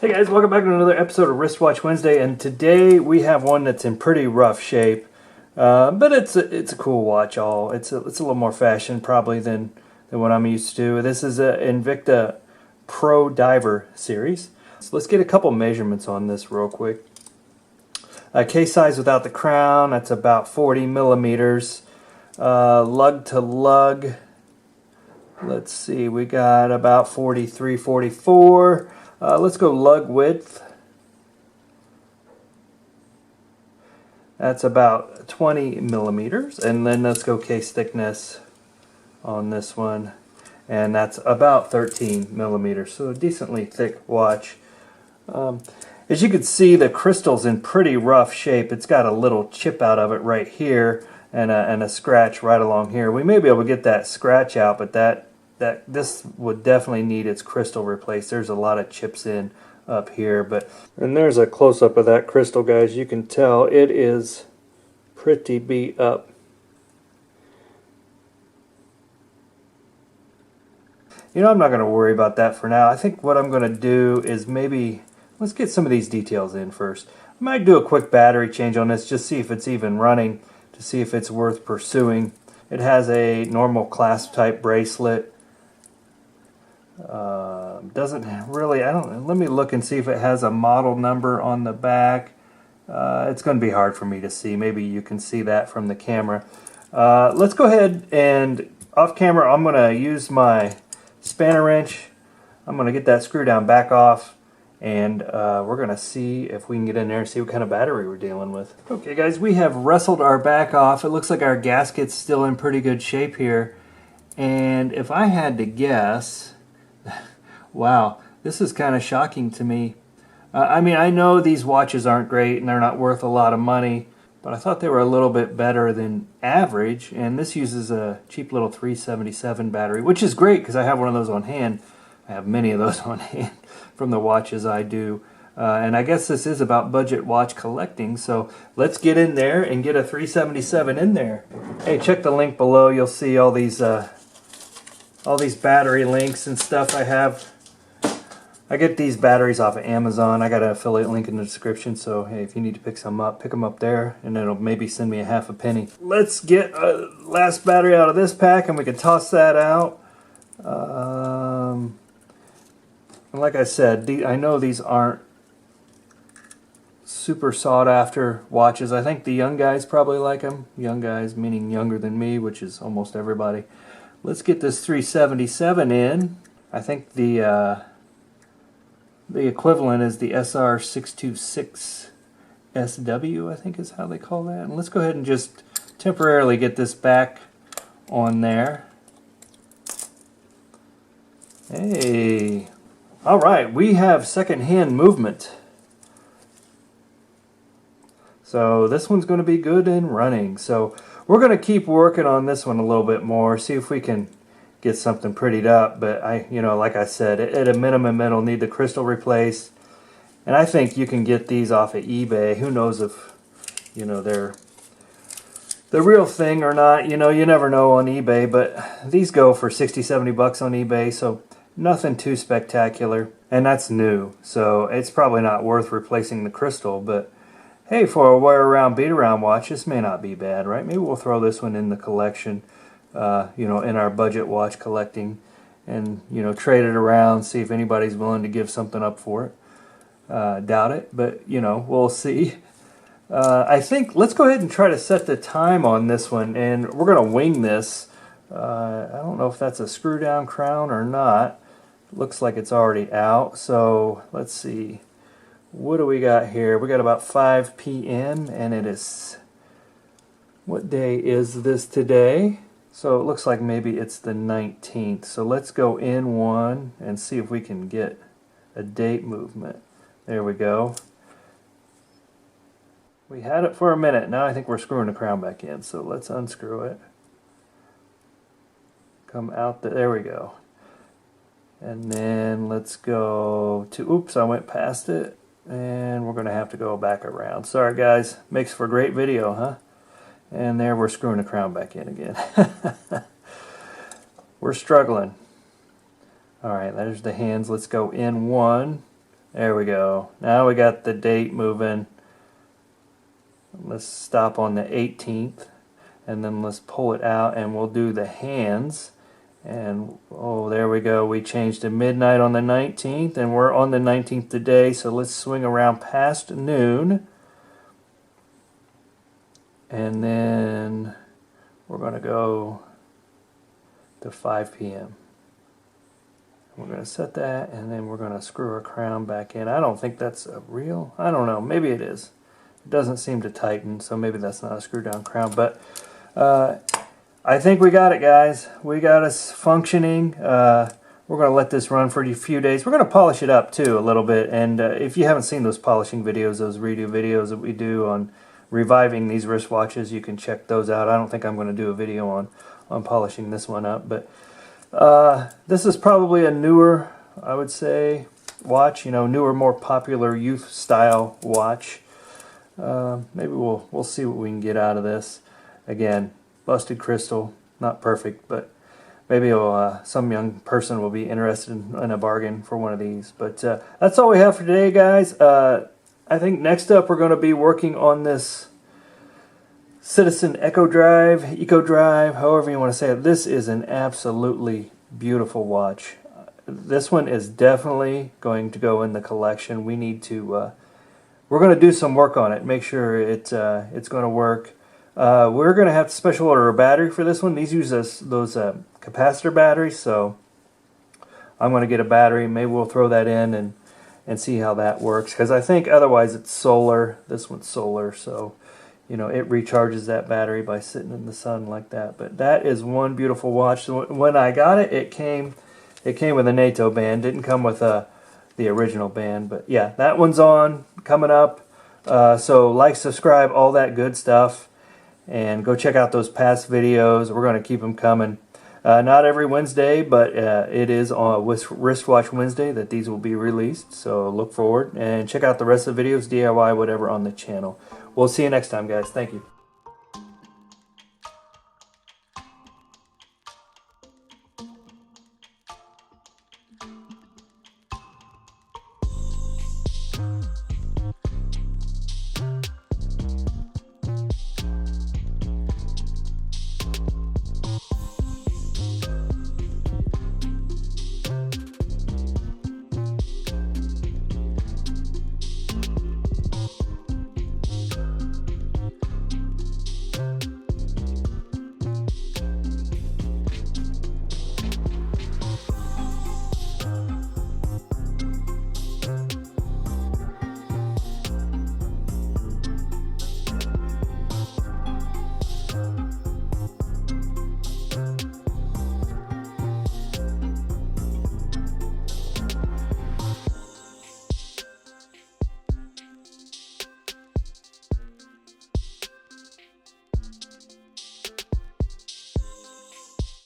Hey guys, welcome back to another episode of Wristwatch Wednesday, and today we have one that's in pretty rough shape, but it's a cool watch. It's a little more fashion probably than what I'm used to. This is a Invicta Pro Diver series. So let's get a couple measurements on this real quick. Case size without the crown, that's about 40 millimeters. Lug to lug, let's see, we got about 43, 44. Let's go lug width. That's about 20 millimeters. And then let's go case thickness on this one. And that's about 13 millimeters. So a decently thick watch. As you can see, the crystal's in pretty rough shape. It's got a little chip out of it right here and a scratch right along here. We may be able to get that scratch out, but this would definitely need its crystal replaced. There's a lot of chips in up here, and there's a close-up of that crystal, guys. You can tell it is pretty beat up. You know, I'm not going to worry about that for now. I think what I'm going to do is maybe let's get some of these details in first. I might do a quick battery change on this, just see if it's even running, to see if it's worth pursuing. It has a normal clasp type bracelet. Doesn't really, let me look and see if it has a model number on the back. It's going to be hard for me to see. Maybe you can see that from the camera. Let's go ahead and off camera I'm going to use my spanner wrench. I'm going to get that screw down back off, and we're going to see if we can get in there and see what kind of battery we're dealing with. Okay guys, we have wrestled our back off. It looks like our gasket's still in pretty good shape here, and if I had to guess, wow, this is kind of shocking to me. I mean, I know these watches aren't great and they're not worth a lot of money, but I thought they were a little bit better than average, and this uses a cheap little 377 battery, which is great because I have one of those on hand. I have many of those on hand from the watches I do. And I guess this is about budget watch collecting, so let's get in there and get a 377 in there. Hey, check the link below. You'll see all these battery links and stuff I have. I get these batteries off of Amazon. I got an affiliate link in the description, so hey, if you need to pick some up, pick them up there, and it'll maybe send me a half a penny. Let's get a last battery out of this pack, and we can toss that out. And like I said, I know these aren't super sought after watches. I think the young guys probably like them. Young guys meaning younger than me, which is almost everybody. Let's get this 377 in. I think the equivalent is the SR626 SW, I think is how they call that. And let's go ahead and just temporarily get this back on there. Hey, all right, we have second-hand movement. So this one's going to be good and running. So we're going to keep working on this one a little bit more, see if we can get something prettied up. But like I said, at a minimum it'll need the crystal replaced. And I think you can get these off of eBay. Who knows if they're the real thing or not. You never know on eBay, but these go for 60, 70 bucks on eBay, so nothing too spectacular. And that's new, so it's probably not worth replacing the crystal, but hey, for a wear-around, beat-around watch, this may not be bad, right? Maybe we'll throw this one in the collection, in our budget watch collecting, and, trade it around, see if anybody's willing to give something up for it. Doubt it, but, we'll see. I think, let's go ahead and try to set the time on this one, and we're going to wing this. I don't know if that's a screw-down crown or not. Looks like it's already out, so let's see. What do we got here? We got about 5 p.m. and it is, what day is this today? So it looks like maybe it's the 19th. So let's go in one and see if we can get a date movement. There we go. We had it for a minute. Now I think we're screwing the crown back in. So let's unscrew it. Come out, there we go. And then let's go to, oops, I went past it. And we're going to have to go back around. Sorry guys, makes for a great video, huh? And there we're screwing the crown back in again. We're struggling. Alright, there's the hands. Let's go in one. There we go. Now we got the date moving. Let's stop on the 18th, and then let's pull it out, and we'll do the hands. And oh, there we go. We changed to midnight on the 19th, and we're on the 19th today, so let's swing around past noon. And then we're going to go to 5 p.m. We're going to set that, and then we're going to screw our crown back in. I don't think that's a real, I don't know, maybe it is. It doesn't seem to tighten, so maybe that's not a screw down crown, but I think we got it, guys. We got us functioning. We're going to let this run for a few days. We're going to polish it up too a little bit, and if you haven't seen those polishing videos, those redo videos that we do on reviving these wristwatches, you can check those out. I don't think I'm going to do a video on polishing this one up, but this is probably a newer, I would say, watch. You know, newer, more popular youth style watch. Maybe we'll see what we can get out of this. Again, busted crystal, not perfect, but maybe some young person will be interested in a bargain for one of these. But that's all we have for today, guys. I think next up we're going to be working on this Citizen Eco Drive, however you want to say it. This is an absolutely beautiful watch. This one is definitely going to go in the collection. We need to, we're going to do some work on it, make sure it's going to work. We're going to have to special order a battery for this one. These use those capacitor batteries, so I'm going to get a battery. Maybe we'll throw that in and see how that works, because I think otherwise it's solar. This one's solar, so you know, it recharges that battery by sitting in the sun like that. But that is one beautiful watch. So when I got it, it came with a NATO band. Didn't come with the original band. But yeah, that one's on, coming up. So like, subscribe, all that good stuff. And go check out those past videos. We're going to keep them coming. Not every Wednesday, but it is on Wristwatch Wednesday that these will be released. So look forward and check out the rest of the videos, DIY, whatever, on the channel. We'll see you next time, guys. Thank you.